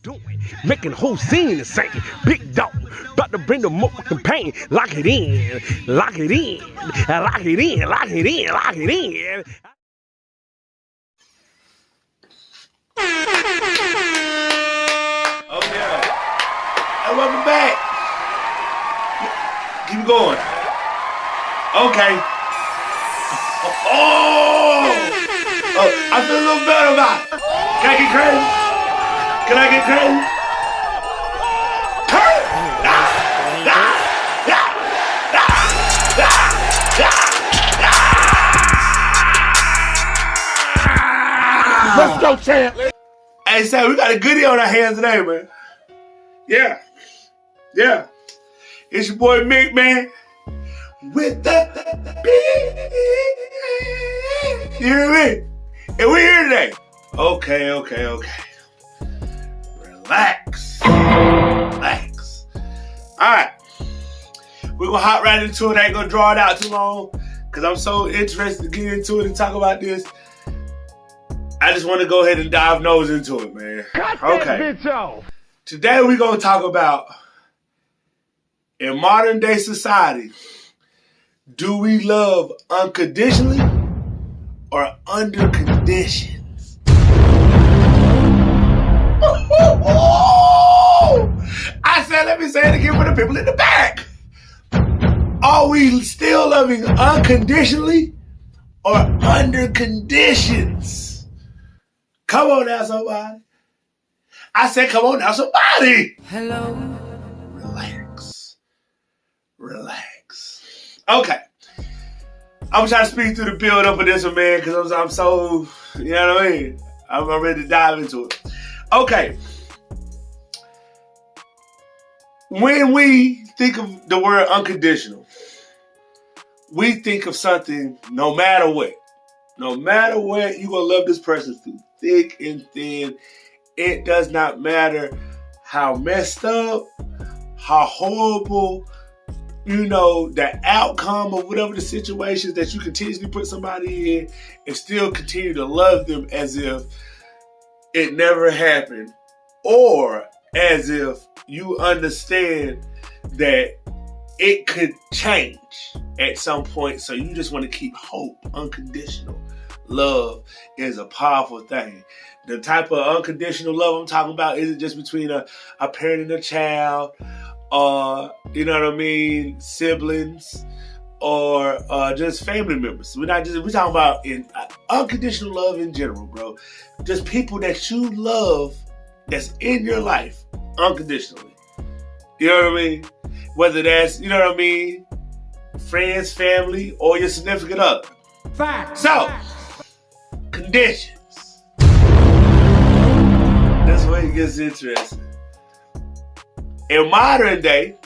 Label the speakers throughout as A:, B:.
A: doing, making the whole scene the same. Big dog, about to bring the motherfucking pain. Lock it in, lock it in, lock it in, lock it in, lock it in.
B: Oh yeah. Hey, welcome back. Keep going. Okay. I feel a little better about it. Can I get crazy? Can I get crazy?
A: Let's go, champ.
B: Hey, Sam, we got a goodie on our hands today, man. Yeah. Yeah. It's your boy Mick, man. With the beat. You hear me? And we're here today. Okay. Relax. Alright. We're gonna hop right into it. I ain't gonna draw it out too long because I'm so interested to get into it and talk about this. I just want to go ahead and dive nose into it, man.
A: Cut that bitch off.
B: Today we're gonna talk about, in modern day society, do we love unconditionally or under conditions? I said, let me say it again for the people in the back. Are we still loving unconditionally or under conditions? Come on now, somebody. I said, come on now, somebody.
C: Hello.
B: Relax. Okay. I'm trying to speak through the build up of this one, man, because I'm so, you know what I mean? I'm ready to dive into it. Okay. When we think of the word unconditional, we think of something no matter what. No matter what, you're going to love this person through thick and thin. It does not matter how messed up, how horrible, the outcome of whatever the situations that you continuously put somebody in, and still continue to love them as if it never happened, or as if you understand that it could change at some point, so you just want to keep hope. Unconditional love is a powerful thing. The type of unconditional love I'm talking about isn't just between a parent and a child, you know what I mean, siblings, or just family members. We're talking about unconditional love in general, bro. Just people that you love that's in your life unconditionally. You know what I mean? Whether that's, friends, family, or your significant other.
A: Facts.
B: So, conditions. That's where it gets interesting. In modern day,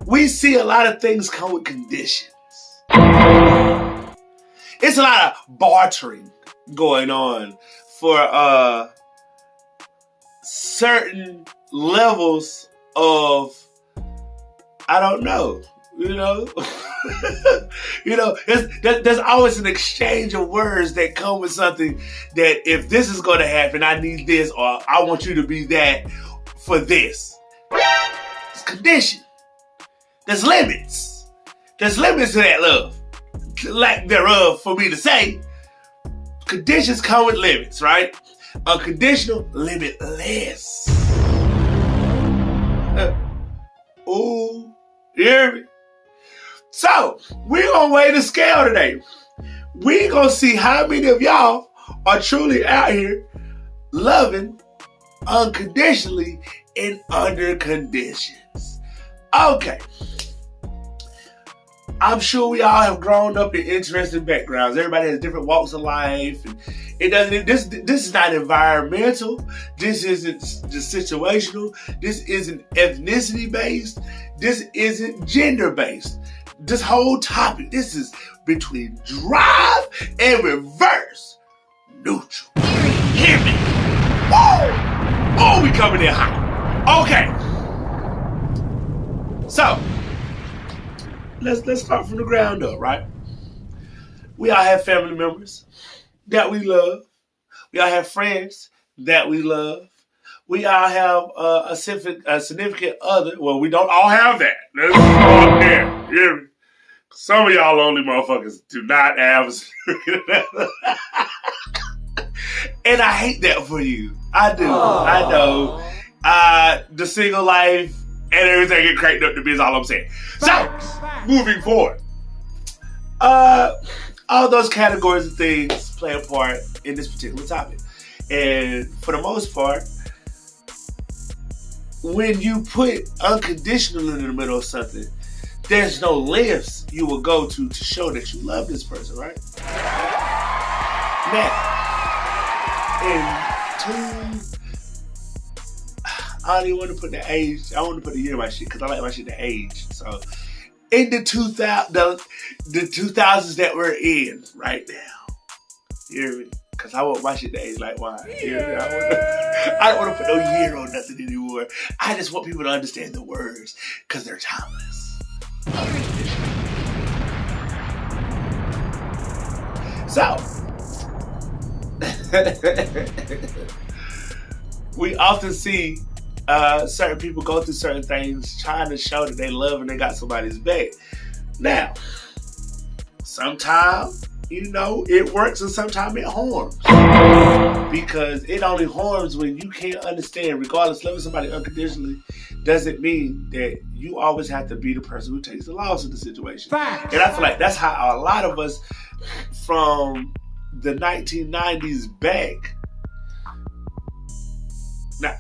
B: we see a lot of things come with conditions. It's a lot of bartering going on for certain levels of, I don't know, there's always an exchange of words that come with something that if this is going to happen, I need this, or I want you to be that for this. It's condition. There's limits. There's limits to that love. Lack thereof, for me to say. Conditions come with limits, right? Unconditional, limitless. Ooh, you hear me? So, we're going to weigh the scale today. We're going to see how many of y'all are truly out here loving unconditionally and under conditions. Okay. I'm sure we all have grown up in interesting backgrounds. Everybody has different walks of life. And this is not environmental. This isn't just situational. This isn't ethnicity based. This isn't gender based. This whole topic, this is between drive and reverse neutral. Hear me? Woo! Oh, we coming in hot. Okay. So, let's start from the ground up, right? We all have family members that we love. We all have friends that we love. we all have a significant other. Well, we don't all have that. Let's start there. Yeah. Some of y'all lonely motherfuckers do not have a significant other. And I hate that for you. I do. Aww. I know. The single life and everything get cranked up to be is all I'm saying. Facts. So, moving forward. All those categories of things play a part in this particular topic. And for the most part, when you put unconditional in the middle of something, there's no lengths you will go to show that you love this person, right? Now, I don't even want to put the age. I want to put the year in my shit because I like my shit to age. So, in the 2000s that we're in right now, you hear me? Because I want my shit to age like wine. Yeah. I don't want to put no year on nothing anymore. I just want people to understand the words because they're timeless. So, we often see certain people go through certain things trying to show that they love and they got somebody's back. Now, sometimes, it works and sometimes it harms. Because it only harms when you can't understand, regardless, loving somebody unconditionally doesn't mean that you always have to be the person who takes the loss of the situation. Fact. And I feel like that's how a lot of us from the 1990s back,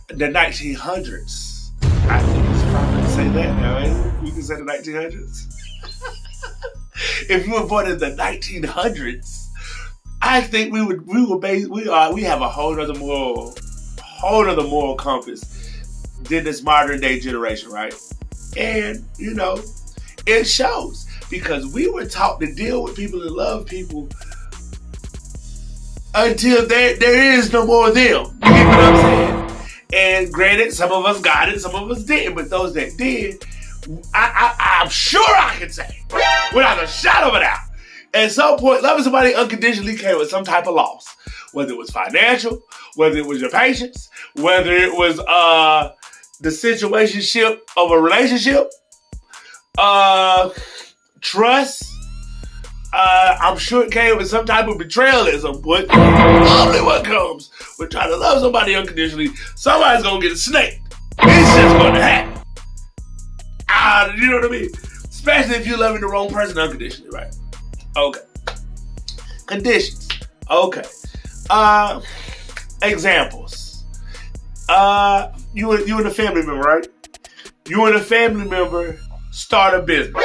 B: the 1900s, I think it's proper to say that now, ain't it? We can say the 1900s. If you were born in the 1900s, I think we have a whole other moral compass than this modern day generation, right? And it shows because we were taught to deal with people and love people until there is no more of them. You get what I'm saying? And granted, some of us got it, some of us didn't, but those that did, I'm sure I can say, without a shadow of a doubt, at some point, loving somebody unconditionally came with some type of loss. Whether it was financial, whether it was your patience, whether it was the situationship of a relationship, trust. I'm sure it came with some type of betrayalism, but normally what comes with trying to love somebody unconditionally, somebody's going to get snaked. It's just going to happen. You know what I mean? Especially if you're loving the wrong person unconditionally, right? Okay. Conditions. Okay. Examples. You and a family member, right? You and a family member start a business.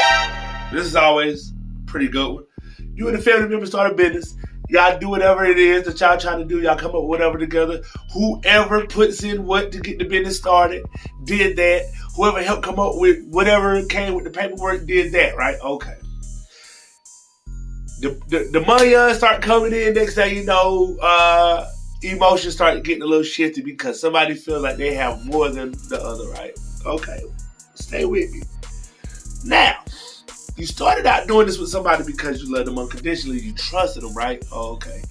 B: This is always a pretty good one. You and a family member start a business. Y'all do whatever it is that y'all trying to do. Y'all come up with whatever together. Whoever puts in what to get the business started, did that. Whoever helped come up with whatever came with the paperwork, did that, right? Okay. The money start coming in. Next thing you know, emotions start getting a little shifty because somebody feels like they have more than the other, right? Okay. Stay with me. Now, you started out doing this with somebody because you love them unconditionally. You trusted them, right? Okay.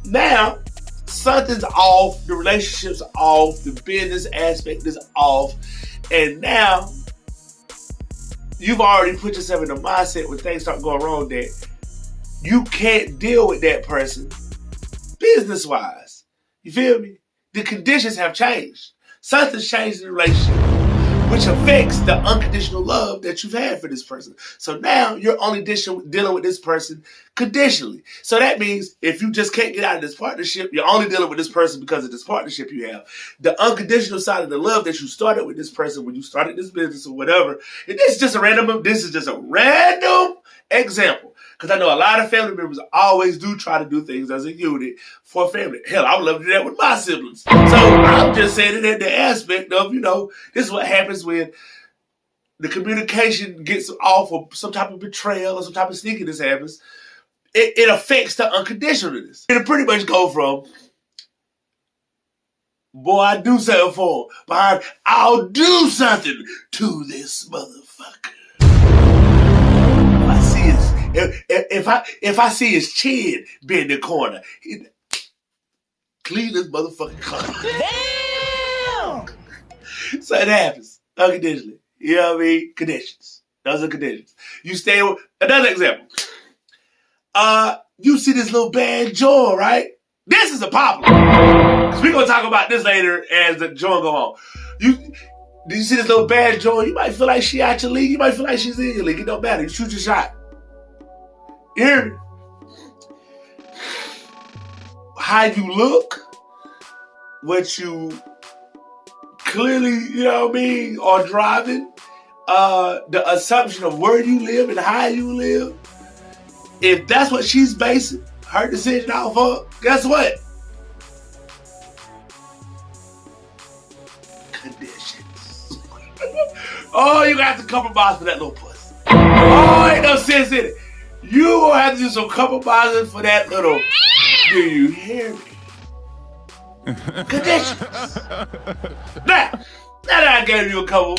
B: Now, something's off. The relationship's off. The business aspect is off. And now, you've already put yourself in a mindset when things start going wrong that you can't deal with that person business-wise. You feel me? The conditions have changed. Something's changed in the relationship, which affects the unconditional love that you've had for this person. So now you're only dealing with this person conditionally. So that means if you just can't get out of this partnership, you're only dealing with this person because of this partnership you have. The unconditional side of the love that you started with this person when you started this business or whatever, this is just a random example. Because I know a lot of family members always do try to do things as a unit for a family. Hell, I would love to do that with my siblings. So I'm just saying it in the aspect of, this is what happens when the communication gets off or some type of betrayal or some type of sneakiness happens. It affects the unconditionalness. It'll pretty much go from, boy, I do something for him, behind, I'll do something to this motherfucker. If I see his chin be in the corner, clean this motherfucking car. Damn! So it happens unconditionally. You know what I mean? Conditions. Those are conditions. You stay with another example. You see this little bad joint, right? This is a popular. Because we're gonna talk about this later as the joint go on. Do you see this little bad joint? You might feel like she out your league. You might feel like she's in your league. It don't matter. You shoot your shot. You hear me? How you look, what you clearly, you know what I mean, are driving, the assumption of where you live and how you live, if that's what she's basing her decision off of, guess what? Conditions. Oh, you got to compromise for that little pussy. Oh, ain't no sense in it. You gonna have to do some compromising for that little. Do you hear me? Conditions. Now that I gave you a couple,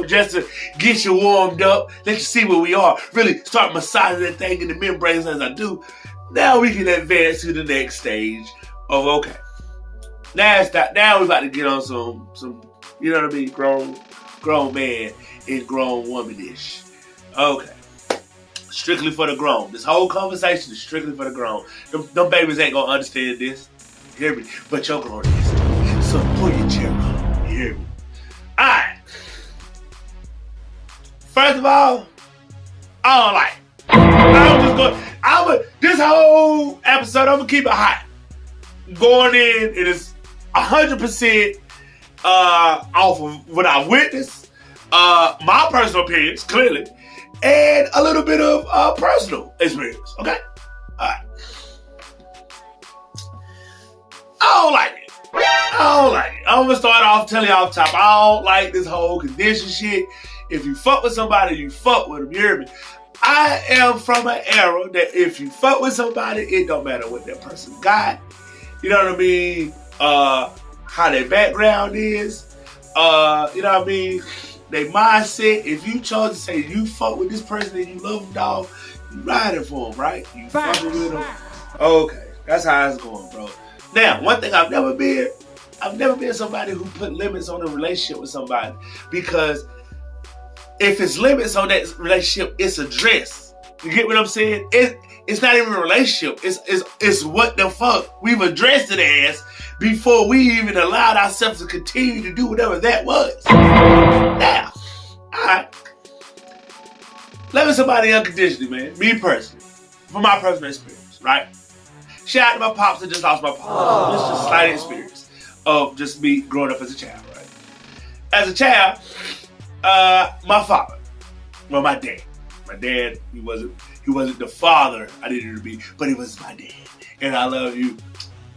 B: just to get you warmed up, let you see where we are, really start massaging that thing in the membranes as I do. Now we can advance to the next stage of okay. Now we're about to get on some, you know what I mean, grown man and grown woman-ish. Okay. Strictly for the grown. This whole conversation is strictly for the grown. Them babies ain't gonna understand this. You hear me? But you're grown is. So pull your chair up. You hear me? Alright. First of all, I don't like it. This whole episode, I'm gonna keep it hot. Going in, it is 100% off of what I witnessed. My personal opinions, clearly. And a little bit of personal experience, okay? Alright. I don't like it. I'm gonna start off telling you off top. I don't like this whole condition shit. If you fuck with somebody, you fuck with them. You hear me? I am from an era that if you fuck with somebody, it don't matter what that person got. You know what I mean? How their background is. You know what I mean? Their mindset. If you chose to say you fuck with this person and you love them, dog, you riding for them, right? You fucking with them. Okay, that's how it's going, bro. Now, one thing I've never been somebody who put limits on a relationship with somebody, because if it's limits on that relationship, it's addressed. You get what I'm saying? It's not even a relationship. It's what the fuck we've addressed it as before we even allowed ourselves to continue to do whatever that was. Now, alright. Loving somebody unconditionally, man. Me personally. From my personal experience, right? Shout out to my pops that just lost my pops. This is just a slight experience of just me growing up as a child, right? As a child, my father, well, my dad. My dad, he wasn't the father I needed him to be, but he was my dad. And I love you,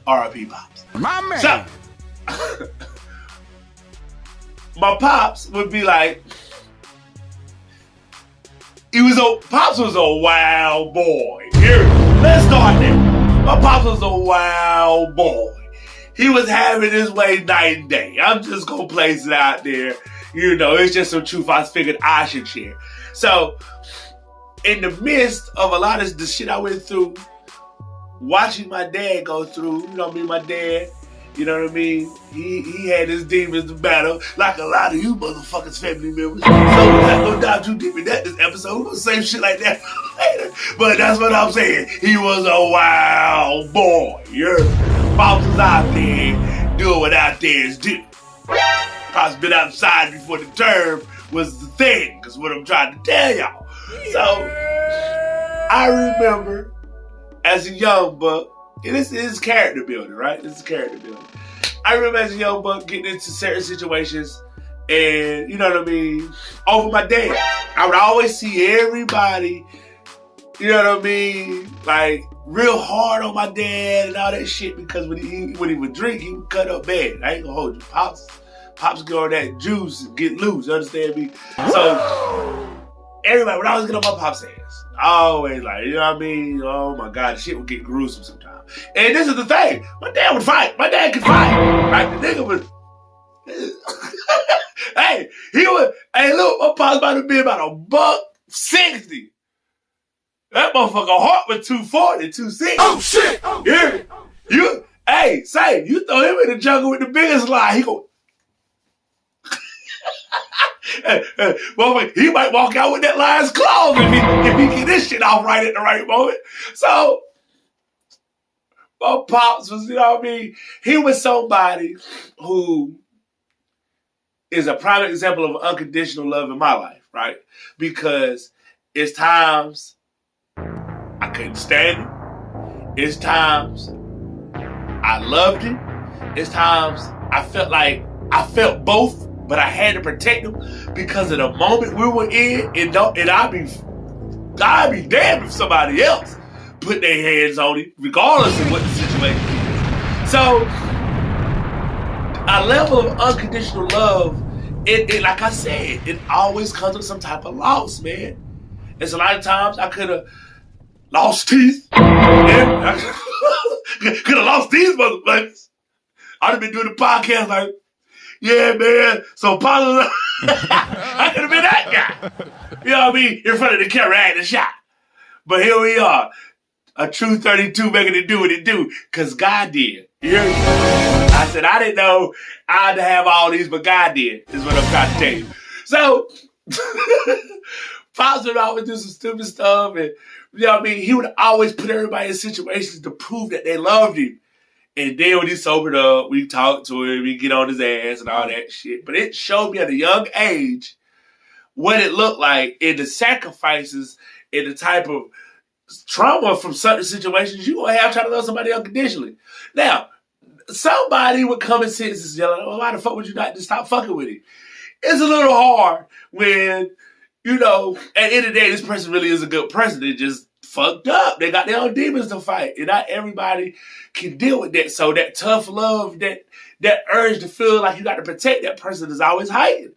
B: R.I.P. Pops. My man. So, my pops would be like, Pops was a wild boy. Here, let's start there. My pops was a wild boy. He was having his way night and day. I'm just gonna place it out there. It's just some truth I figured I should share. So, in the midst of a lot of the shit I went through, watching my dad go through, my dad, you know what I mean? He had his demons to battle, like a lot of you motherfuckers family members. So we're not gonna dive too deep in that this episode. We're gonna say shit like that later. But that's what I'm saying. He was a wild boy. Your Pops was out there doing what out there is do. Pops been outside before the term was the thing, is what I'm trying to tell y'all. So, I remember as a young buck, and this is character building, right? This is character building. I remember as a young buck getting into certain situations and, you know what I mean, over my dad. I would always see everybody, you know what I mean, like real hard on my dad and all that shit, because when he would drink, he would cut up bad. I ain't gonna hold you. Pops get on that juice and get loose, you understand me? So, everybody would always get on my pop's ass. Always like, you know what I mean? Oh my God, shit would get gruesome sometimes. And this is the thing. My dad would fight. My dad could fight. Right? The nigga was... hey, look, my pop's about to be about $160. That motherfucker heart was 240, 260. Oh shit! Oh, yeah. You throw him in the jungle with the biggest lie, he go... Well, he might walk out with that lion's claws if he get this shit off right at the right moment. So, my pops was, you know what I mean? He was somebody who is a prime example of unconditional love in my life, right? Because it's times I couldn't stand him. It's times I loved him. It's times I felt both, but I had to protect him because of the moment we were in, and I'd be damned if somebody else put their hands on him, regardless of what the situation is. So, a level of unconditional love, it like I said, it always comes with some type of loss, man. It's a lot of times I could have lost teeth. Yeah, could have lost these motherfuckers. I'd have been doing the podcast like, yeah, man, so positive. I could have been that guy. You know what I mean? In front of the camera, I had the shot. But here we are. A true 32 making it do what it do. Because God did. You hear me? I said, I didn't know I had to have all these, but God did. Is what I'm trying to tell you. So, Pops would always do some stupid stuff. And, you know what I mean? He would always put everybody in situations to prove that they loved him. And then when he sobered up, we talked to him, we get on his ass and all that shit. But it showed me at a young age what it looked like in the sacrifices and the type of trauma from certain situations you gonna have trying to love somebody unconditionally. Now, somebody with common sense is yelling, well, why the fuck would you not just stop fucking with him? It's a little hard when, you know, at the end of the day, this person really is a good person. They just fucked up. They got their own demons to fight. And not everybody can deal with that. So that tough love, that urge to feel like you got to protect that person is always heightened.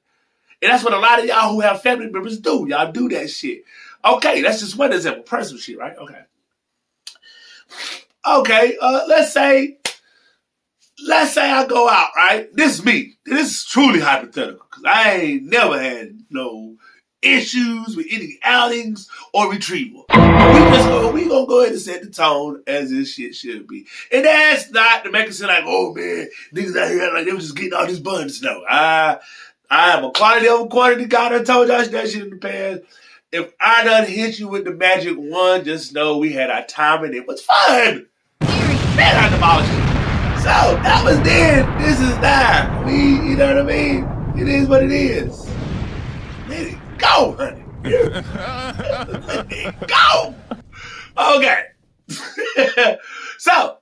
B: And that's what a lot of y'all who have family members do. Y'all do that shit. Okay, that's just one example. Personal shit, right? Okay, let's say I go out, right? This is me. This is truly hypothetical because I ain't never had no issues with any outings or retrieval. We gonna go ahead and set the tone as this shit should be. And that's not to make it seem like, oh man, niggas out here like they was just getting all these buns. No, I am a quality over quantity guy. I told y'all that shit in the past. If I done hit you with the magic one, just know we had our time and it was fun. Man, I demolished it. So that was then. This is now. You know what I mean? It is what it is. Let it go, honey. Let it go. Okay. So,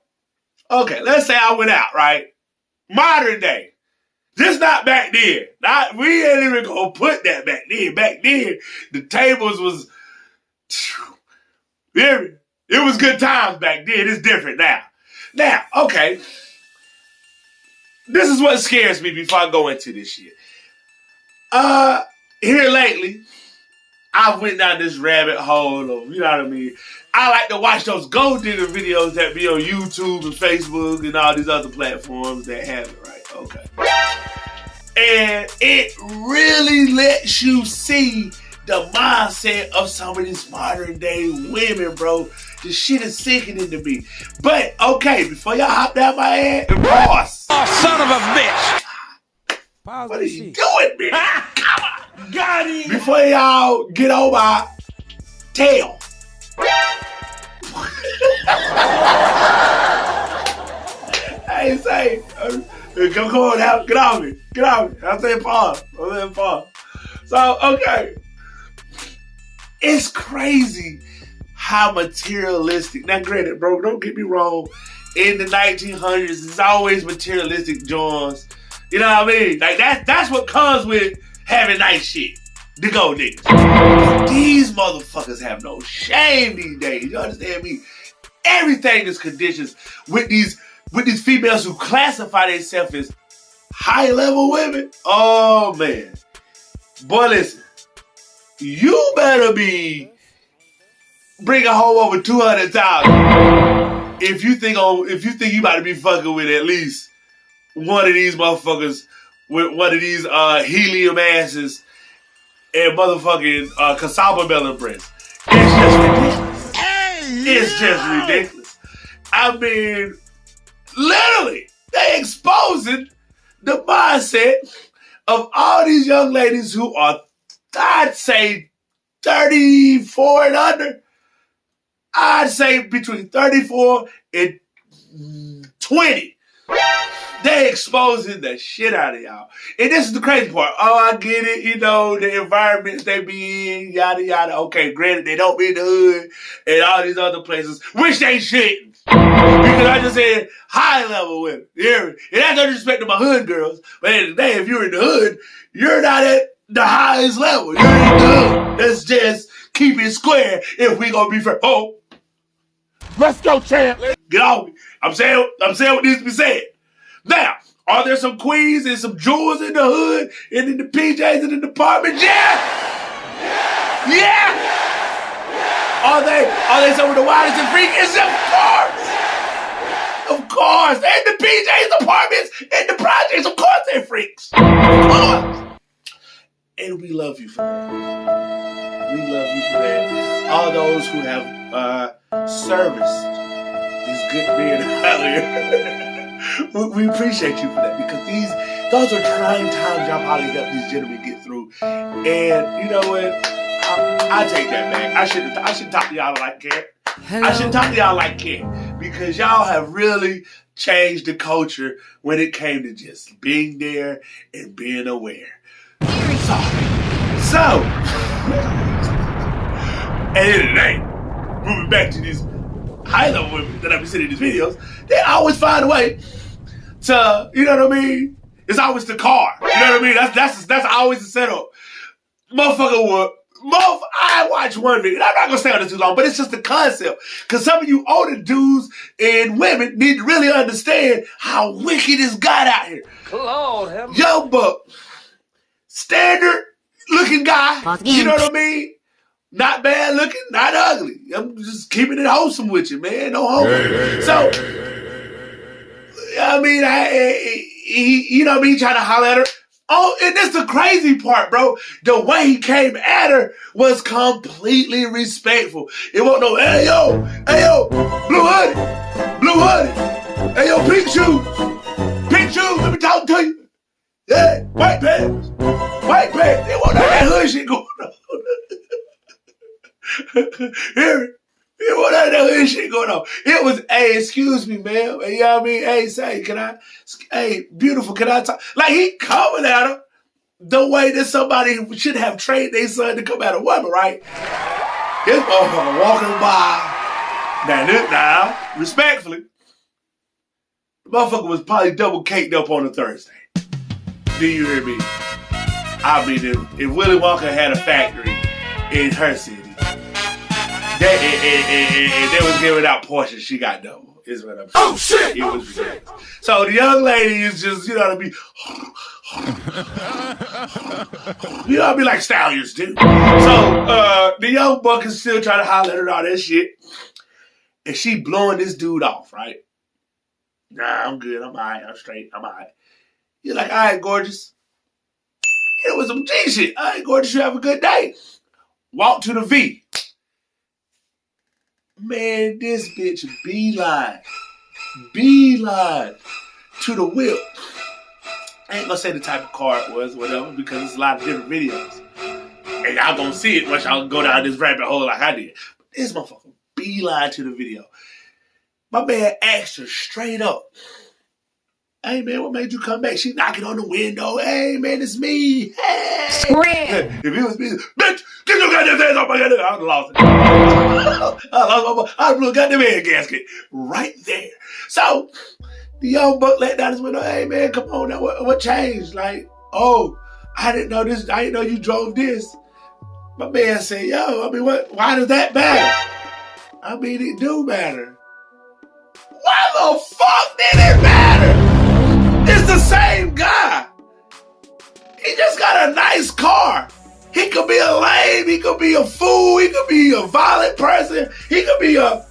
B: okay, let's say I went out, right? Modern day. Just not back then. We ain't even gonna put that back then. Back then, the tables was, it was good times back then. It's different now. Now, okay. This is what scares me before I go into this shit. Here lately, I went down this rabbit hole of, you know what I mean? I like to watch those gold digger videos that be on YouTube and Facebook and all these other platforms that have it, right? Okay. And it really lets you see the mindset of some of these modern day women, bro. The shit is sinking into me. But, okay, before y'all hop down my head, boss.
A: Oh, son of a bitch.
B: What are you doing, man? Come on. Got it. Before y'all get on my tail. I say, come on now, get off me. Get off me. I'm saying pause. So, okay. It's crazy how materialistic. Now, granted, bro, don't get me wrong. In the 1900s, it's always materialistic joints. You know what I mean? Like, that's what comes with having nice shit. The gold niggas. But these motherfuckers have no shame these days. You understand me? Everything is conditions with these females who classify themselves as high-level women. Oh, man. Boy, listen. You better be bringing home over 200,000 if you think you about to be fucking with at least one of these motherfuckers with one of these helium asses and motherfucking cassava melon breasts. It's just ridiculous. It's just ridiculous. I mean, literally, they exposing the mindset of all these young ladies who are, I'd say 34 and under, I'd say between 34 and 20. They exposing the shit out of y'all. And this is the crazy part. Oh, I get it. You know, the environments they be in, yada, yada. Okay, granted, they don't be in the hood and all these other places, which they shouldn't. Because I just said high level women. Yeah. And that's no disrespect to my hood girls. But at the end of the day, if you're in the hood, you're not at the highest level. You're in the hood. Let's just keep it square if we gonna be fair. Oh. Let's go, champ. Get off me. I'm saying what needs to be said. Now, are there some queens and some jewels in the hood and in the PJs and in the department? Yeah! Are they some of the wildest and freakiest? Of course. And the PJs, apartments, and the projects, of course they're freaks. Of course. And we love you for that. We love you for that. All those who have serviced these good men out here. We appreciate you for that, because those are trying times y'all probably help these gentlemen get through. And you know what? I take that back. I shouldn't talk to y'all like Cat. I shouldn't talk to y'all like Cat, because y'all have really changed the culture when it came to just being there and being aware. So at the end of the day, moving back to these high-level women that I've been seeing in these videos, they always find a way to, you know what I mean? It's always the car. You know what I mean? That's always the setup. Motherfucker I watch one video, and I'm not gonna stay on this too long, but it's just the concept. Because some of you older dudes and women need to really understand how wicked it's got out here. Lord, young buck, standard looking guy, you know what I mean? Not bad looking, not ugly. I'm just keeping it wholesome with you, man. No homo. So, I mean, you know me trying to holler at her. Oh, and that's the crazy part, bro. The way he came at her was completely respectful. It wasn't no, hey yo, blue hoodie, hey yo, pink shoes, let me talk to you. Yeah, white pants. It wasn't that hood shit going on. It wasn't that hood shit going on. It was, hey, excuse me, ma'am. You know what I mean? Hey, beautiful, can I talk? Like, he coming at her the way that somebody should have trained their son to come at a woman, right? This motherfucker walking by. Now, respectfully, the motherfucker was probably double caked up on a Thursday. Do you hear me? I mean, if Willy Wonka had a factory in her city, they was giving out portions, she got double, is what I'm saying. Oh, shit! It was ridiculous. So the young lady is just, you know what I mean? You know what I mean? Like stallions do. So the young buck is still trying to holler at her and all that shit. And she blowing this dude off, right? Nah, I'm good. I'm all right. I'm straight. I'm all right. You're like, all right, gorgeous. It was some G shit. All right, gorgeous, you have a good day. Walk to the V. Man, this bitch beeline to the whip. I ain't gonna say the type of car it was, whatever, because it's a lot of different videos. And y'all gonna see it once y'all go down this rabbit hole like I did. But this motherfucker beeline to the video. My man asked her straight up, hey, man, what made you come back? She knocking on the window. Hey, man, it's me. Hey. Scram. If it was me, bitch, get your goddamn hands off my goddamn. I lost it. I blew a goddamn air gasket right there. So, the young buck let down his window. Hey, man, come on now. What changed? Like, oh, I didn't know this. I didn't know you drove this. My man said, yo, I mean, why does that matter? I mean, it do matter. Why the fuck did it matter? It's the same guy. He just got a nice car. He could be a lame. He could be a fool. He could be a violent person. He could be a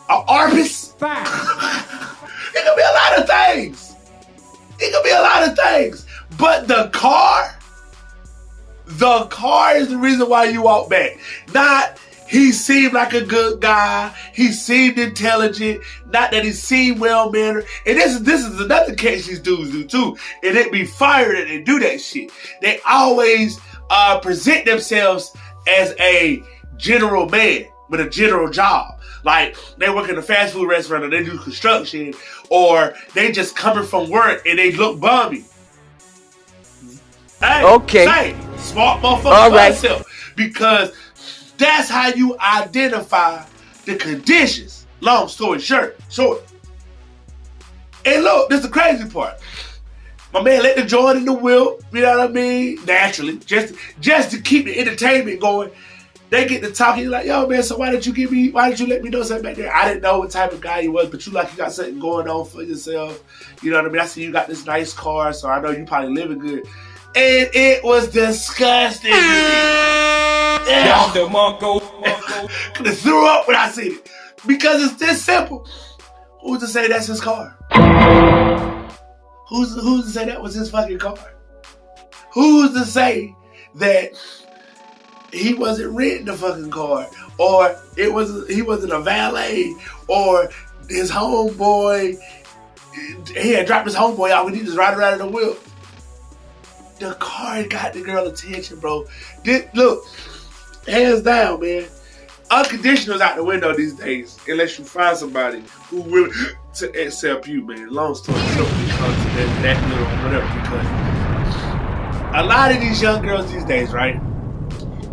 B: arpist. He could be a lot of things. But the car is the reason why you walk back. Not He seemed like a good guy. He seemed intelligent. Not that he seemed well-mannered. And this is another case these dudes do too. And they be fired and they do that shit. They always present themselves as a general man with a general job. Like they work in a fast food restaurant or they do construction or they just coming from work and they look bummy. Hey,
A: Okay.
B: Smart motherfucker
A: All
B: for
A: right.
B: yourself. Because that's how you identify the conditions. Long story short. And look, this is the crazy part. My man let the joint in the wheel, you know what I mean? Naturally. Just to keep the entertainment going. They get to talking, like, yo, man, so why didn't you let me know something back there? I didn't know what type of guy you was, but you like you got something going on for yourself. You know what I mean? I see you got this nice car, so I know you probably living good. And it was disgusting. Yeah. Could have threw up when I seen it. Because it's this simple. Who's to say that's his car? Who's to say that was his fucking car? Who's to say that he wasn't renting the fucking car, or he wasn't a valet, or his homeboy, he had dropped his homeboy out when he just ride around in the wheel. The car got the girl attention, bro. Look, hands down, man. Unconditional's out the window these days, unless you find somebody who willing to accept you, man. Long story short, when it comes to that little whatever, because a lot of these young girls these days, right?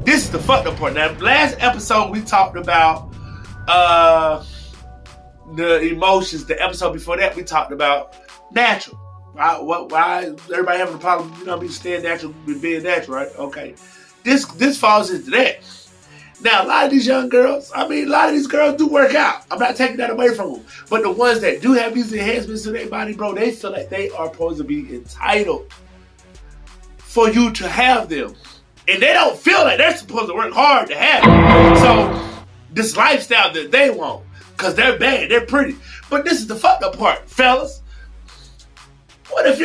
B: This is the fucked up part. Now, last episode we talked about the emotions. The episode before that we talked about natural. Why everybody having a problem? You know what I mean? Staying natural, being natural, right? Okay. This falls into that. Now, a lot of these young girls, a lot of these girls do work out. I'm not taking that away from them. But the ones that do have these enhancements to their body, bro, they feel like they are supposed to be entitled for you to have them. And they don't feel like they're supposed to work hard to have it. So, this lifestyle that they want, because they're bad, they're pretty. But this is the fucked up part, fellas. What if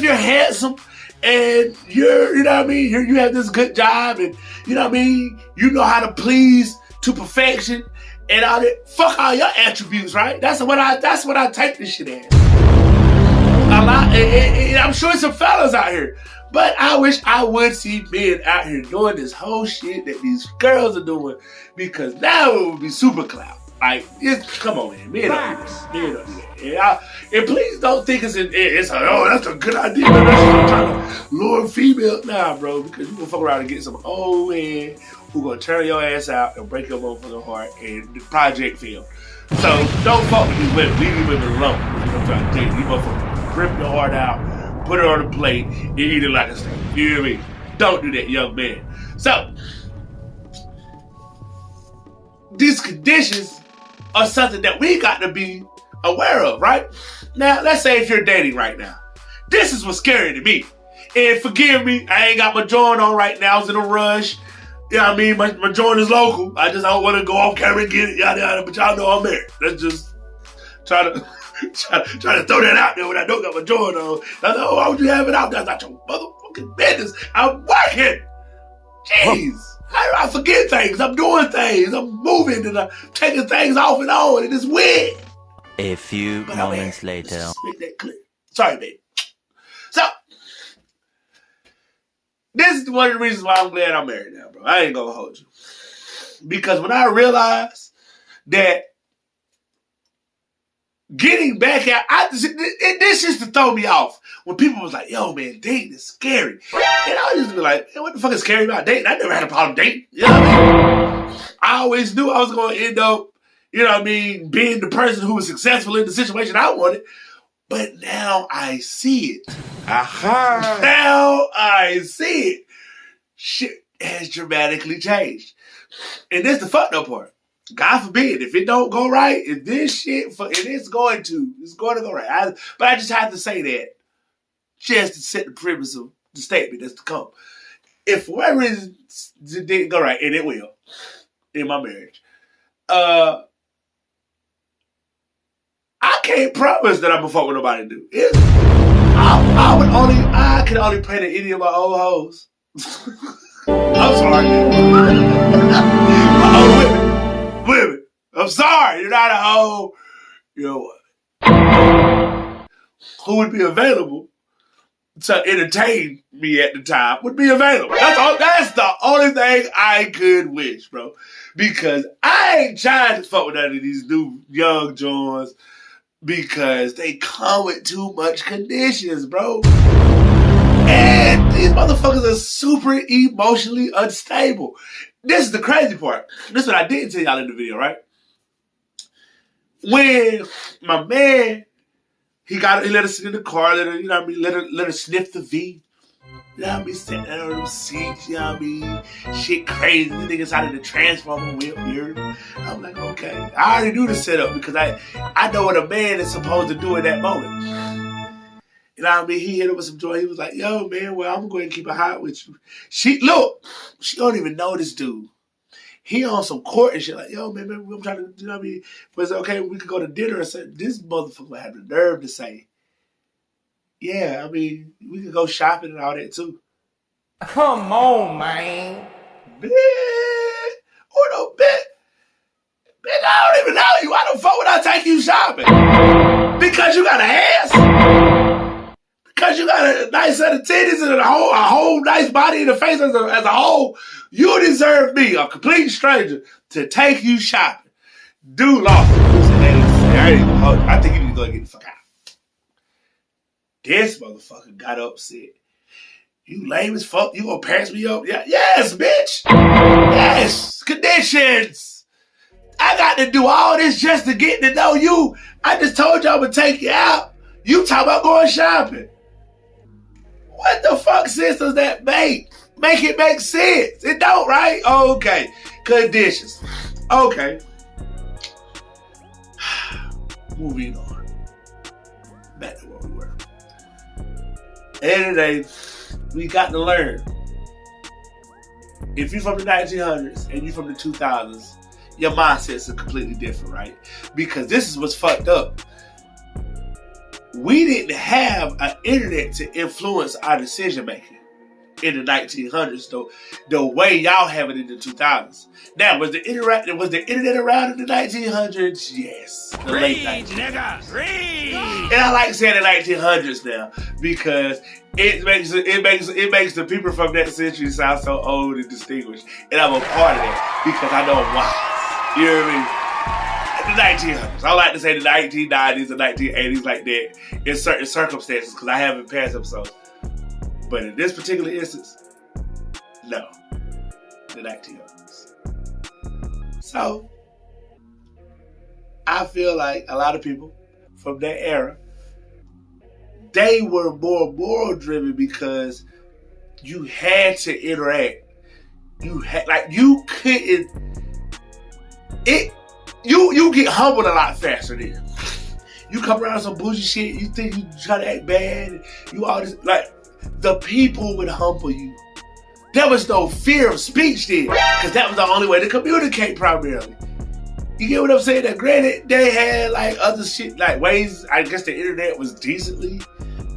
B: you're handsome and you're, you know what I mean, you have this good job and, you know what I mean, you know how to please to perfection and all that. Fuck all your attributes, right? That's what I take this shit as. A lot, and I'm sure some fellas out here. But I wish I would see men out here doing this whole shit that these girls are doing, because now it would be super clout. Like, come on, man. Men don't do that. And please don't think it's that's a good idea. Man. That's trying to lure female. Nah, bro, because you gonna fuck around and get some old man who gonna turn your ass out and break your motherfucking heart and the project failed. So don't fuck with these women. Leave these women alone. You know what I'm trying to tell you. These motherfuckers rip your heart out, put it on the plate, and eat it like a steak. You hear me? Don't do that, young man. So, these conditions are something that we got to be aware of, right? Now, let's say if you're dating right now. This is what's scary to me. And forgive me, I ain't got my joint on right now. I was in a rush. You know what I mean? My joint is local. I don't want to go off camera and get it, yada, yada. But y'all know I'm married. Let's just try to throw that out there when I don't got my joint on. I know, why would you have it out there? That's not your motherfucking business. I'm working. Jeez. I forget things. I'm doing things. I'm moving and I'm taking things off and on. And it's weird.
C: A few moments later.
B: Let's make that clear. Sorry, babe. So, this is one of the reasons why I'm glad I'm married now, bro. I ain't gonna hold you. Because when I realized that getting back at, this used to throw me off. When people was like, yo, man, dating is scary. And I used to be like, man, what the fuck is scary about dating? I never had a problem dating. You know what I mean? I always knew I was going to end up, you know what I mean, being the person who was successful in the situation I wanted. But now I see it. Aha! Now I see it. Shit has dramatically changed. And this the fucked up part. God forbid, if it don't go right, if this shit, it's going to go right. But I just have to say that just to set the premise of the statement that's to come. If for whatever reason it didn't go right, and it will, in my marriage, I can't promise that I'm gonna fuck with nobody new. I can only pray to any of my old hoes. I'm sorry. My old women. I'm sorry, you're not a hoe. Who would be available to entertain me at the time would be available. That's the only thing I could wish, bro. Because I ain't trying to fuck with none of these new young Johns because they come with too much conditions, bro. And these motherfuckers are super emotionally unstable. This is the crazy part. This is what I didn't tell y'all in the video, right? When my man, he let us sit in the car, let her sniff the V. You know what I mean? Sitting there on them seats, you know what I mean? Shit crazy. The niggas out of the transformer whip here. I'm like, okay. I already knew the setup because I know what a man is supposed to do in that moment. You know what I mean? He hit her with some joy. He was like, yo, man, well, I'm going to keep it hot with you. She don't even know this dude. He on some court and shit like, yo, man, I'm trying to, you know what I mean? But it's okay, we could go to dinner and say, this motherfucker had the nerve to say, yeah, I mean, we could go shopping and all that too.
D: Come on, man.
B: Bitch. Or no, bitch. Bitch, I don't even know you. Why the fuck would I take you shopping? Because you got an ass? Because you got a nice set of titties and a whole nice body in the face as a whole? You deserve me, a complete stranger, to take you shopping. Dude lost it. I think you need to go get the fuck out. This motherfucker got upset. You lame as fuck. You gonna pass me up? Yeah, yes, bitch. Yes. Conditions. I got to do all this just to get to know you. I just told you I'm gonna take you out. You talk about going shopping. What the fuck sense does that make? Make it make sense. It don't, right? Okay. Conditions. Okay. Moving on. Back to where we were. End of the day, we got to learn. If you're from the 1900s and you're from the 2000s, your mindsets are completely different, right? Because this is what's fucked up. We didn't have an internet to influence our decision making in the 1900s, though, the way y'all have it in the 2000s. Now, was the internet around in the 1900s? Yes. The late 1900s. Nigga, read. And I like saying the 1900s now because it makes the people from that century sound so old and distinguished. And I'm a part of that because I know why. You know what I mean? The 1900s. I like to say the 1990s and 1980s like that in certain circumstances because I have in past episodes. But in this particular instance, no. The 1900s. So, I feel like a lot of people from that era, they were more moral driven because you had to interact. You get humbled a lot faster then. You come around some bougie shit, you think you try to act bad, you all this, like, the people would humble you. There was no fear of speech then, because that was the only way to communicate primarily. You get what I'm saying? That granted, they had like other shit, like ways, I guess the internet was decently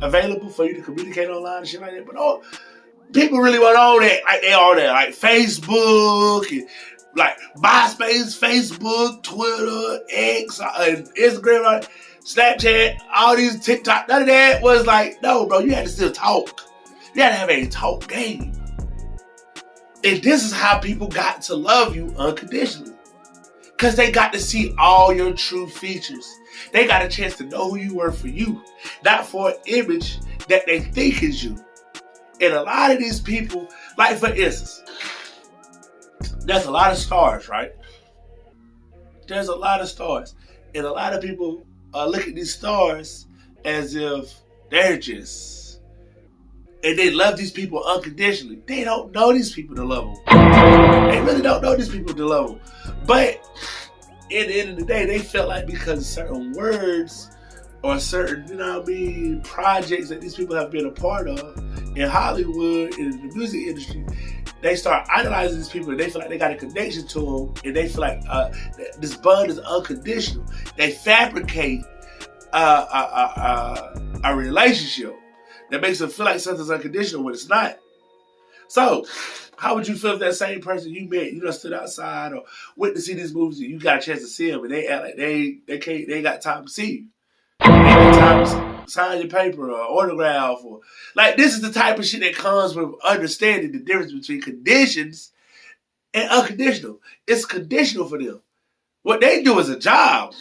B: available for you to communicate online and shit like that, but people really weren't on that like they are there, like Facebook and like MySpace, Facebook, Twitter, X, Instagram, Snapchat, all these TikTok, none of that was like, no, bro, you had to still talk. You had to have a talk game. And this is how people got to love you unconditionally. Because they got to see all your true features. They got a chance to know who you were for you, not for an image that they think is you. And a lot of these people, like for instance, there's a lot of stars, right? There's a lot of stars. And a lot of people look at these stars as if they're just, and they love these people unconditionally. They don't know these people to love them. They really don't know these people to love them. But at the end of the day, they felt like because of certain words or certain, you know what I mean, projects that these people have been a part of in Hollywood, in the music industry, they start idolizing these people and they feel like they got a connection to them and they feel like this bond is unconditional. They fabricate a relationship that makes them feel like something's unconditional when it's not. So, how would you feel if that same person you met, you just stood outside or went to see these movies and you got a chance to see them and they act like they ain't got time to see you. They ain't got time to sign your paper or autograph or like this is the type of shit that comes with understanding the difference between conditions and unconditional. It's conditional for them. What they do is a job.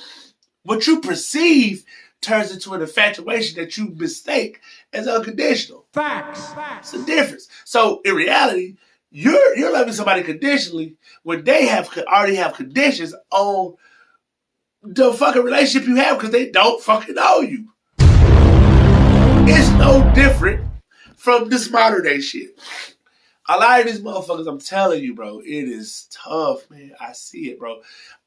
B: What you perceive turns into an infatuation that you mistake as unconditional.
D: Facts.
B: It's the difference. So in reality, you're loving somebody conditionally when they already have conditions on the fucking relationship you have because they don't fucking know you. It's no different from this modern day shit. A lot of these motherfuckers, I'm telling you, bro, it is tough, man. I see it, bro.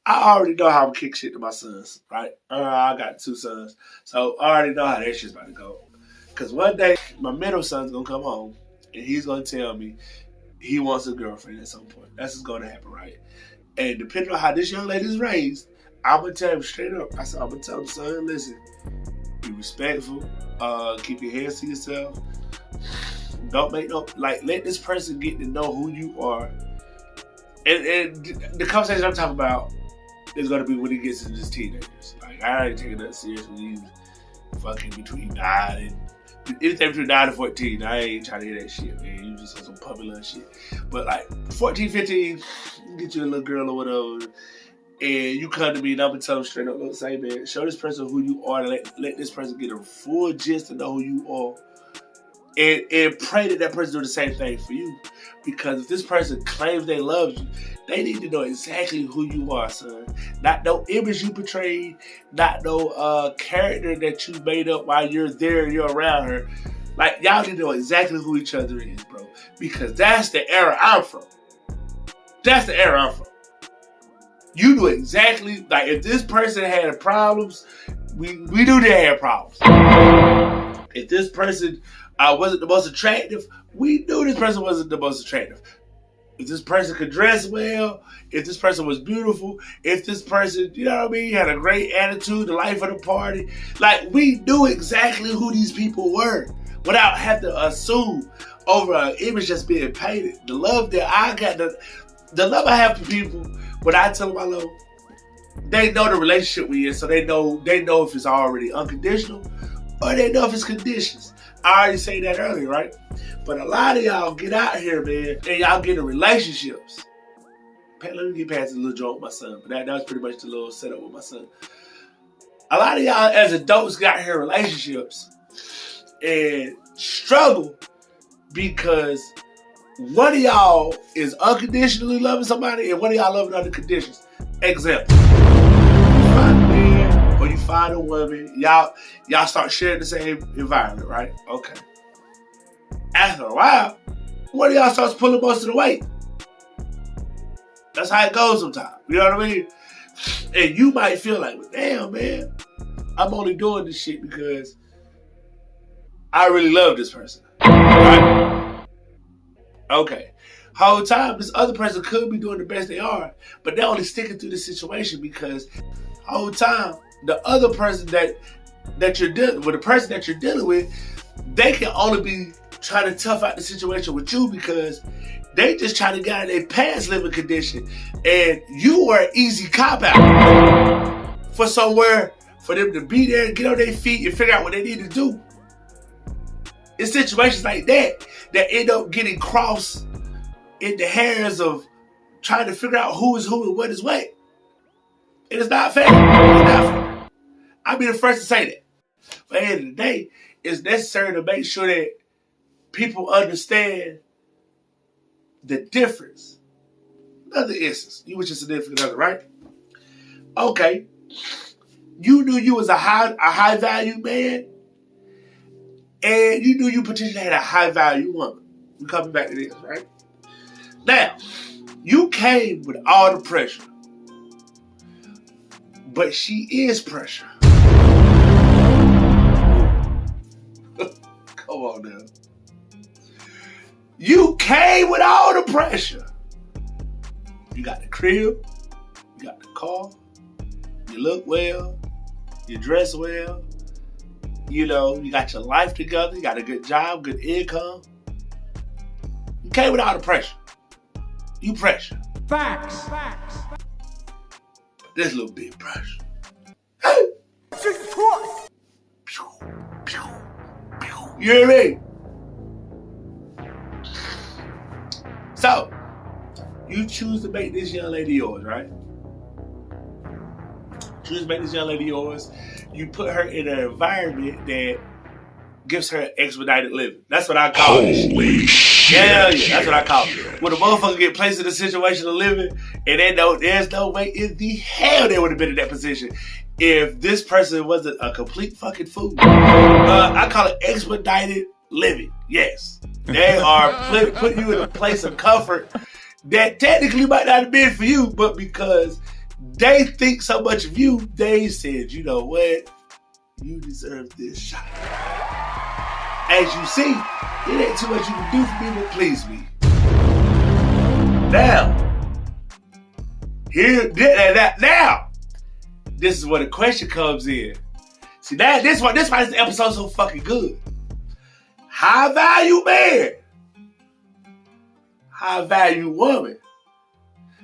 B: I already know how I'm kick shit to my sons, right? I got 2 sons. So I already know how that shit's about to go. Because one day, my middle son's going to come home, and he's going to tell me he wants a girlfriend at some point. That's just going to happen, right? And depending on how this young lady's raised, I'm going to tell him straight up. I said, I'm going to tell him, son, listen, be respectful. Keep your hands to yourself. Don't make no, like, let this person get to know who you are. And the conversation I'm talking about is going to be when he gets into his teenagers. Like, I ain't taking that serious when he's fucking between 9 and anything between 9 and 14. I ain't trying to hear that shit, man. You just on some puppy love shit. But like 14, 15, you get you a little girl or whatever, and you come to me and I'm gonna tell them straight up, look, say, man, show this person who you are, and let this person get a full gist to know who you are. And pray that that person do the same thing for you. Because if this person claims they love you, they need to know exactly who you are, son. Not no image you portrayed, not no character that you made up while you're there and you're around her. Like, y'all need to know exactly who each other is, bro. Because that's the era I'm from. That's the era I'm from. You knew exactly, like, if this person had problems, we knew they had problems. If this person wasn't the most attractive, we knew this person wasn't the most attractive. If this person could dress well, if this person was beautiful, if this person, you know what I mean, had a great attitude, the life of the party, like, we knew exactly who these people were without having to assume over an image that's being painted. The love that I got, the love I have for people, when I tell them I love them, they know the relationship we in, so they know if it's already unconditional or they know if it's conditions. I already said that earlier, right? But a lot of y'all get out here, man, and y'all get in relationships. Let me get past the little joke with my son, but that was pretty much the little setup with my son. A lot of y'all as adults got here in relationships and struggle because one of y'all is unconditionally loving somebody and one of y'all loving under conditions. Example. You find a man or you find a woman, y'all start sharing the same environment, right? Okay. After a while, one of y'all starts pulling most of the weight. That's how it goes sometimes. You know what I mean? And you might feel like, well, damn, man, I'm only doing this shit because I really love this person. Right? Okay. Whole time, this other person could be doing the best they are, but they're only sticking through the situation because whole time, the other person that you're dealing with, the person that you're dealing with, they can only be trying to tough out the situation with you because they just trying to get out of their past living condition, and you were an easy cop out for somewhere for them to be there, get on their feet, and figure out what they need to do. It's situations like that end up getting crossed in the hands of trying to figure out who is who and what is what. And it's not fair. It's not fair. I'll be the first to say that. But at the end of the day, it's necessary to make sure that people understand the difference. Another instance. You was just a significant other, right? Okay. You knew you was a high value man, and you knew you potentially had a high value woman. We're coming back to this, right? Now, you came with all the pressure, but she is pressure. Come on now. You came with all the pressure. You got the crib, you got the car, you look well, you dress well, you know, you got your life together, you got a good job, good income. came with all the pressure. You pressure.
D: Facts.
B: This little bit of pressure. You hear me? So, you choose to make this young lady yours, right? Choose to make this young lady yours. You put her in an environment that gives her expedited living. That's what I call it. Holy shit. Yeah, that's what I call it. When a motherfucker get placed in a situation of living, and there's no way in the hell they would have been in that position if this person wasn't a complete fucking fool. I call it expedited living. Yes. They are putting you in a place of comfort that technically might not have been for you, but because they think so much of you, they said, you know what? You deserve this shot. As you see, it ain't too much you can do for me but please me. Now, now, this is where the question comes in. See, this why this episode's so fucking good. High value man, high value woman.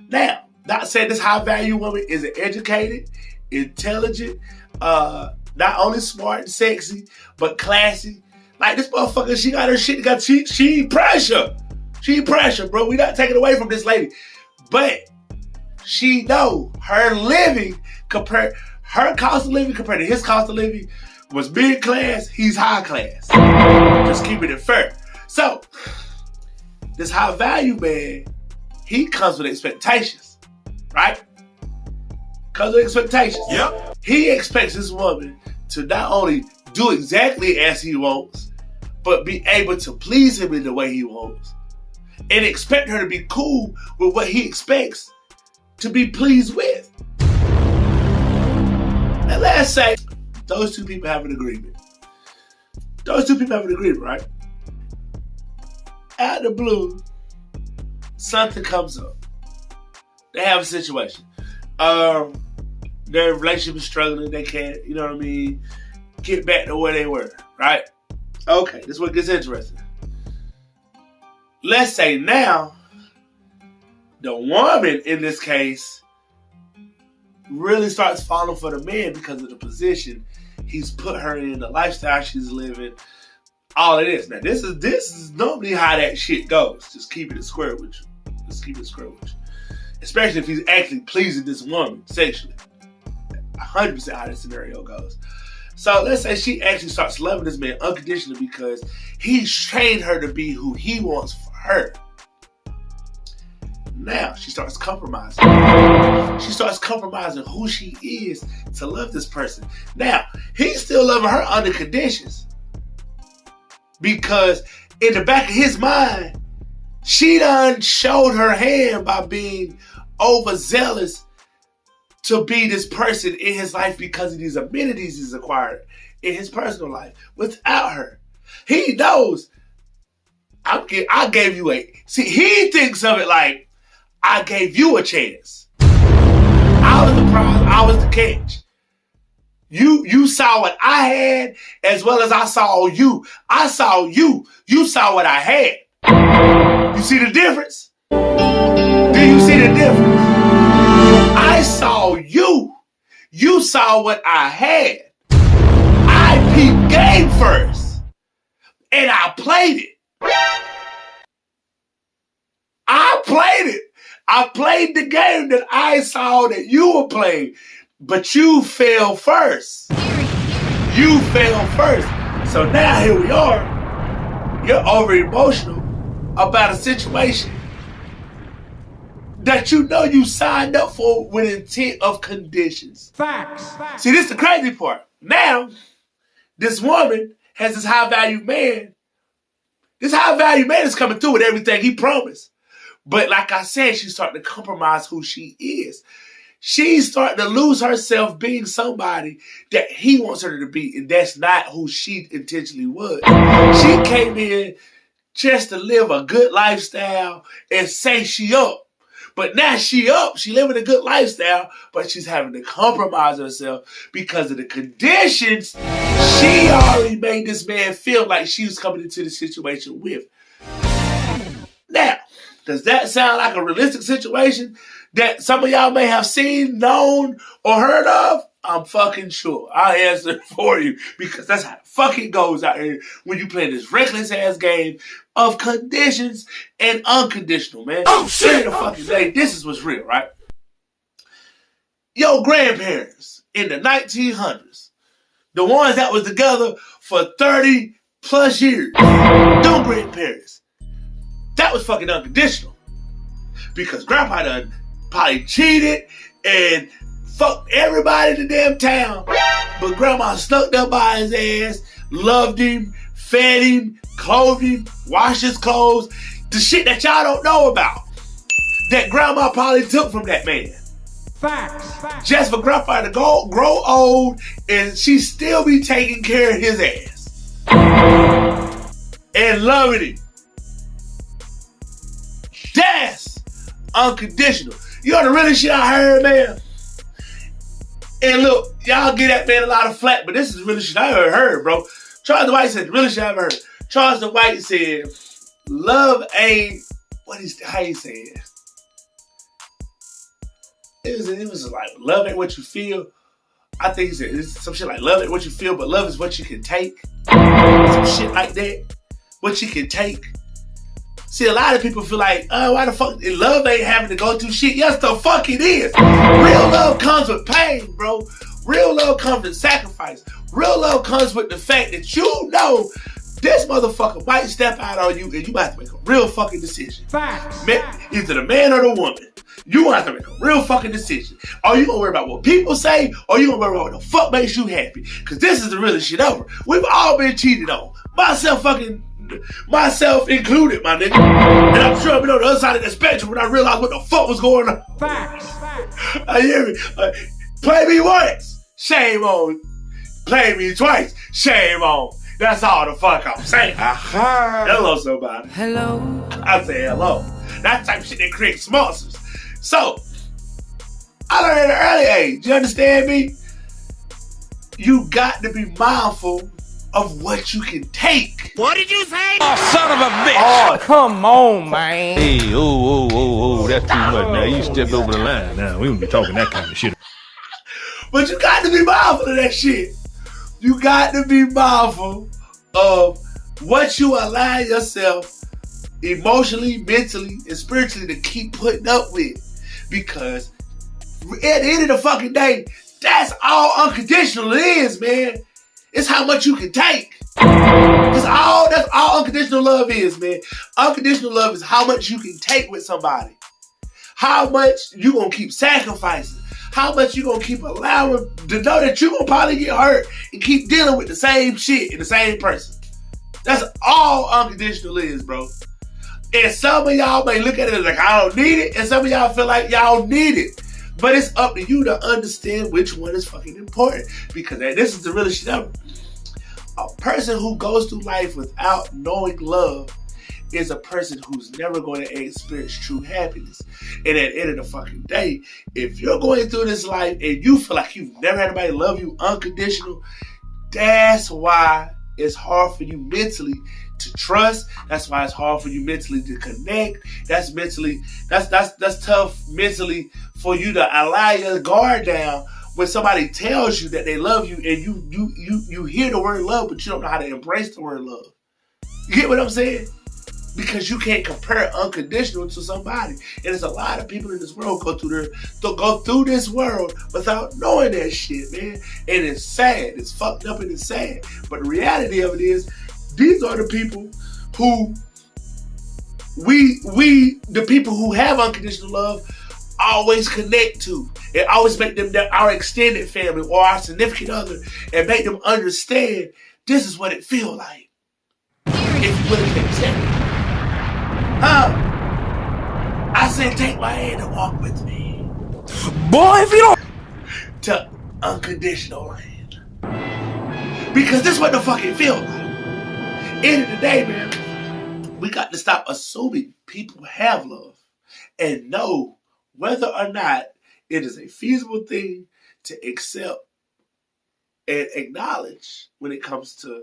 B: Now, not saying this high value woman is an educated, intelligent, not only smart and sexy, but classy. Like this motherfucker, she got her shit together. She pressure. She pressure, bro. We not taking away from this lady. But she know her living her cost of living compared to his cost of living was mid class, he's high class. Just keeping it fair. So, this high value man, he comes with expectations. Right? Comes with expectations. Yep. He expects this woman to not only do exactly as he wants, but be able to please him in the way he wants. And expect her to be cool with what he expects to be pleased with. And let's say those two people have an agreement. Right? Out of the blue, something comes up. They have a situation. Their relationship is struggling. They can't, you know what I mean, get back to where they were, right? Okay, this is what gets interesting. Let's say now, the woman in this case really starts falling for the man because of the position he's put her in, the lifestyle she's living, all of this. Now, this is normally how that shit goes. Just keep it square with you. Especially if he's actually pleasing this woman sexually. 100% how this scenario goes. So let's say she actually starts loving this man unconditionally because he's trained her to be who he wants for her. Now she starts compromising. She starts compromising who she is to love this person. Now, he's still loving her under conditions. Because in the back of his mind, she done showed her hand by being overzealous to be this person in his life because of these amenities he's acquired in his personal life without her. He knows, I gave you he thinks of it like, I gave you a chance. I was the prize, I was the catch. You saw what I had as well as I saw you. I saw you. You saw what I had. You see the difference? Do you see the difference? I saw you. You saw what I had. I peeped game first. And I played it. I played the game that I saw that you were playing. But you fell first. You fell first. So now here we are. You're over emotional about a situation that you know you signed up for with intent of conditions.
D: Facts.
B: See, this is the crazy part. Now, this woman has this high value man. This high value man is coming through with everything he promised. But like I said, she's starting to compromise who she is. She's starting to lose herself being somebody that he wants her to be, and that's not who she intentionally was. She came in just to live a good lifestyle and say she up. But now she up, she living a good lifestyle, but she's having to compromise herself because of the conditions she already made this man feel like she was coming into the situation with. Now, Does that sound like a realistic situation that some of y'all may have seen, known, or heard of? I'm fucking sure. I'll answer it for you because that's how the fuck it goes out here when you play this reckless ass game of conditions and unconditional, man. Oh shit! The fucking day, this is what's real, right? Your grandparents in the 1900s, the ones that was together for 30 plus years, them grandparents, that was fucking unconditional. Because grandpa done probably cheated and fucked everybody in the damn town. But grandma snuck up by his ass, loved him, fed him, clothed him, washed his clothes. The shit that y'all don't know about. That grandma probably took from that man. Facts. Just for grandpa to grow old and she still be taking care of his ass. And loving him. That's unconditional. You know the really shit I heard, man? And look, y'all give that man a lot of flack, but this is the really shit I heard, bro. Charles White said the really shit I ever heard. Charles White said, love ain't, how he said it? It was like, love ain't what you feel. I think he said it's some shit like, love ain't what you feel, but love is what you can take. Some shit like that. What you can take. See, a lot of people feel like, oh, why the fuck? Love ain't having to go through shit. Yes, the fuck it is. Real love comes with pain, bro. Real love comes with sacrifice. Real love comes with the fact that you know this motherfucker might step out on you and you might have to make a real fucking decision. Facts. Either the man or the woman. You have to make a real fucking decision. Are you gonna worry about what people say, or are you gonna worry about what the fuck makes you happy? Because this is the realest shit ever. We've all been cheated on. Myself included, my nigga. And I'm sure I've been on the other side of the spectrum when I realized what the fuck was going on. Facts. I hear me. Play me once, shame on. Play me twice, shame on. That's all the fuck I'm saying. Hello, somebody.
C: Hello.
B: I say hello. That type of shit that creates monsters. So, I learned at an early age. You understand me? You got to be mindful of what you can take.
A: What did you say? Oh, son of a bitch!
D: Oh, come on, man.
A: Hey, that's too much now. You stepped over the line now. We won't be talking that kind of shit.
B: But you got to be mindful of that shit. You got to be mindful of what you allow yourself emotionally, mentally, and spiritually to keep putting up with. Because at the end of the fucking day, that's all unconditional is, man. It's how much you can take. That's all unconditional love is, man. Unconditional love is how much you can take with somebody. How much you gonna keep sacrificing. How much you gonna keep allowing to know that you gonna probably get hurt and keep dealing with the same shit in the same person. That's all unconditional is, bro. And some of y'all may look at it as like, I don't need it. And some of y'all feel like y'all need it. But it's up to you to understand which one is fucking important. Because this is the realest shit ever. A person who goes through life without knowing love is a person who's never going to experience true happiness. And at the end of the fucking day, if you're going through this life and you feel like you've never had anybody love you unconditional, that's why it's hard for you mentally to trust. That's why it's hard for you mentally to connect. That's tough mentally for you to allow your guard down when somebody tells you that they love you and you hear the word love, but you don't know how to embrace the word love. You get what I'm saying? Because you can't compare unconditional to somebody. And there's a lot of people in this world go through this world without knowing that shit, man. And it's sad. It's fucked up and it's sad. But the reality of it is, these are the people who the people who have unconditional love always connect to. And always make them our extended family or our significant other and make them understand this is what it feels like. If you really can accept it. I said take my hand and walk with me.
A: Boy, if you don't...
B: To unconditional land. Because this is what the fuck it feels like. End of the day, man, we got to stop assuming people have love and know whether or not it is a feasible thing to accept and acknowledge when it comes to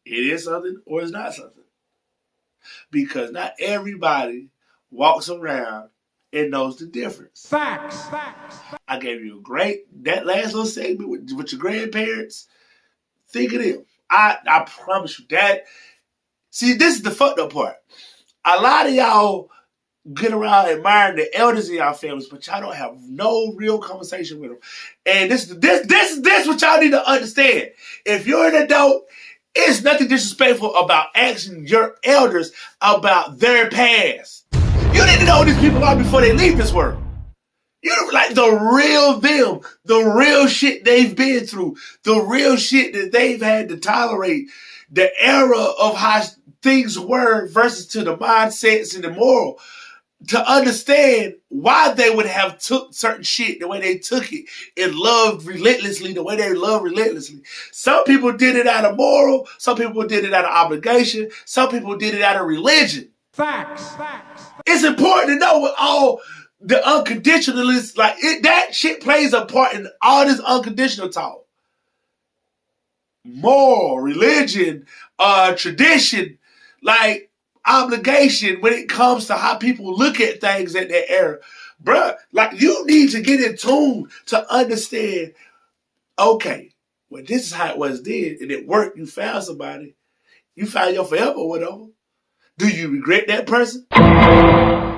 B: it is something or it's not something. Because not everybody walks around and knows the difference.
D: Facts.
B: I gave you that last little segment with your grandparents. Think of them. I promise you that. See, this is the fucked up part. A lot of y'all get around admiring the elders in y'all families, but y'all don't have no real conversation with them. And this what y'all need to understand. If you're an adult, it's nothing disrespectful about asking your elders about their past. You need to know who these people are before they leave this world. You know, like the real them, the real shit they've been through, the real shit that they've had to tolerate, the era of how things were versus to the mindsets and the moral. To understand why they would have took certain shit the way they took it and loved relentlessly the way they love relentlessly. Some people did it out of moral. Some people did it out of obligation. Some people did it out of religion.
D: Facts.
B: It's important to know what all the unconditionalists, like that shit plays a part in all this unconditional talk. Moral, religion, tradition, like obligation when it comes to how people look at things at that era. Bruh, like you need to get in tune to understand, okay, well, this is how it was then, and it worked. You found somebody. You found your forever or whatever. Do you regret that person?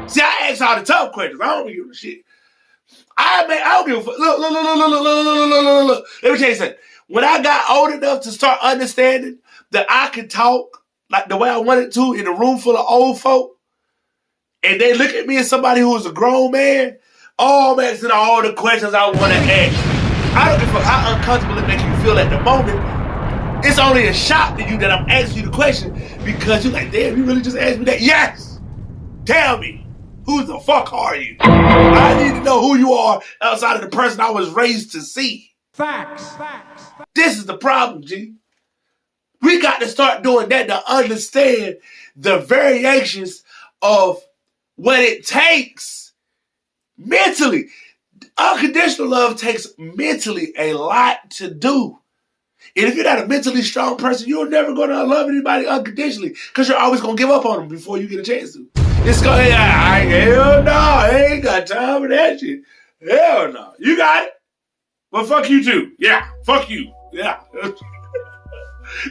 B: See, I ask all the tough questions. I don't give a shit. I don't give a fuck. Look. Let me tell you something. When I got old enough to start understanding that I could talk like the way I wanted to in a room full of old folk, and they look at me as somebody who is a grown man, I'm asking all the questions I want to ask. I don't give a fuck how uncomfortable it makes you feel at the moment. It's only a shock to you that I'm asking you the question because you're like, damn, you really just asked me that? Yes! Tell me. Who the fuck are you? I need to know who you are outside of the person I was raised to see.
D: Facts.
B: This is the problem, G. We got to start doing that to understand the variations of what it takes mentally. Unconditional love takes mentally a lot to do. And if you're not a mentally strong person, you're never going to love anybody unconditionally because you're always going to give up on them before you get a chance to. It's going, hell no, I ain't got time for that shit. Hell no. You got it? Well, fuck you too. Yeah, fuck you. Yeah.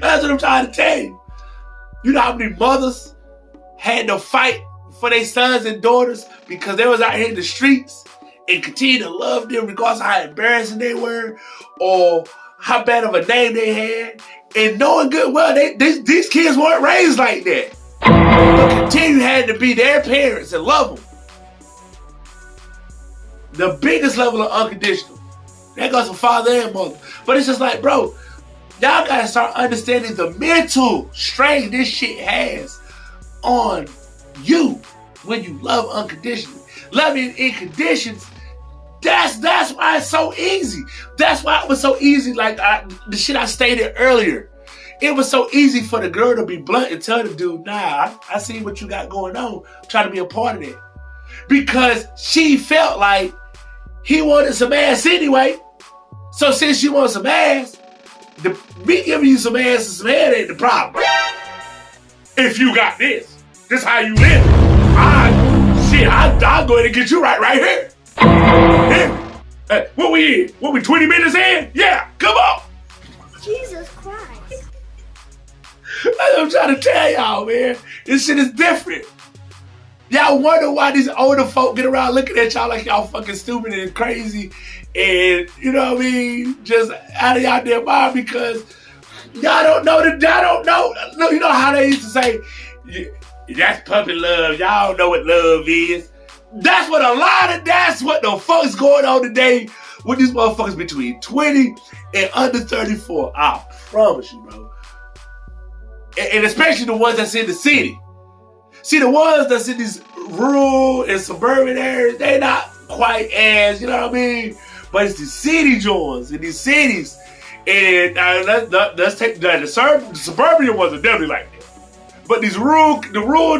B: That's what I'm trying to tell you. You know how many mothers had to fight for their sons and daughters because they was out here in the streets and continue to love them regardless of how embarrassing they were or how bad of a name they had, and knowing good well these kids weren't raised like that. But continue had to be their parents and love them. The biggest level of unconditional. That goes for father and mother. But it's just like, bro, y'all gotta start understanding the mental strain this shit has on you when you love unconditionally. Loving in conditions, that's why it's so easy. That's why it was so easy, like the shit I stated earlier. It was so easy for the girl to be blunt and tell the dude, nah, I see what you got going on. I'm trying to be a part of it. Because she felt like he wanted some ass anyway. So since she wants some ass, me giving you some ass and some head ain't the problem. If you got this how you live. I'll go ahead and get you right here. Yeah. Hey, what we in? What we 20 minutes in? Yeah, come on.
E: Jesus Christ.
B: I'm trying to tell y'all, man. This shit is different. Y'all wonder why these older folk get around looking at y'all like y'all fucking stupid and crazy and, you know what I mean, just out of y'all damn mind because y'all don't know. You know how they used to say, that's puppy love. Y'all don't know what love is. That's what the fuck's going on today with these motherfuckers between 20 and under 34. I promise you, bro. And especially the ones that's in the city. See, the ones that's in these rural and suburban areas, they not quite as, you know what I mean? But it's the city joints in these cities. And let's take the suburban ones are definitely like that. But these rural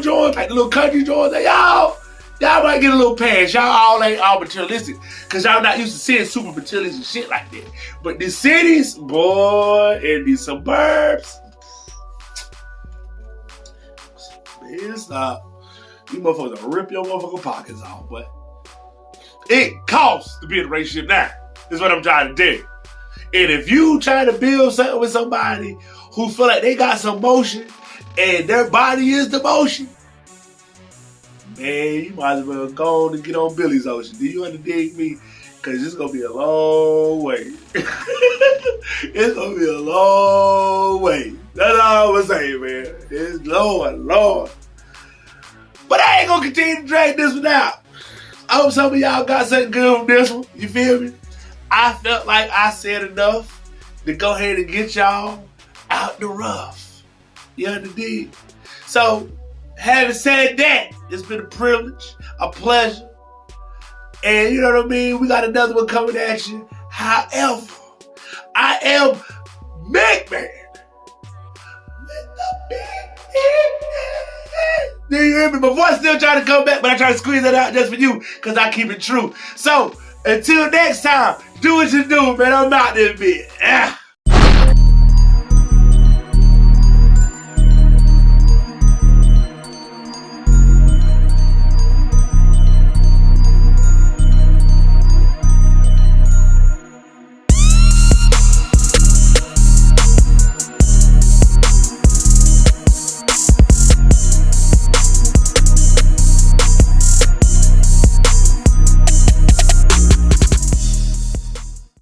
B: joints, like the little country joints, y'all might get a little pass. Y'all all ain't all materialistic. Because y'all not used to seeing super materialistic shit like that. But these cities, boy, and these suburbs, man, stop. These motherfuckers will rip your motherfucking pockets off, but it costs to be in a relationship now. Is what I'm trying to do. And if you trying to build something with somebody who feel like they got some motion and their body is the motion, man, you might as well go on and get on Billy's Ocean. Do you understand me? Because it's going to be a long way. It's going to be a long way. That's all I'm going to say, man. It's Lord. But I ain't going to continue to drag this one out. I hope some of y'all got something good from this one. You feel me? I felt like I said enough to go ahead and get y'all out the rough. You understand? So, having said that, it's been a privilege, a pleasure. And you know what I mean? We got another one coming at you. However, I am Big Man. Do you hear me? My voice still trying to come back, but I try to squeeze it out just for you because I keep it true. So, until next time, do what you do, man. I'm out there, bitch.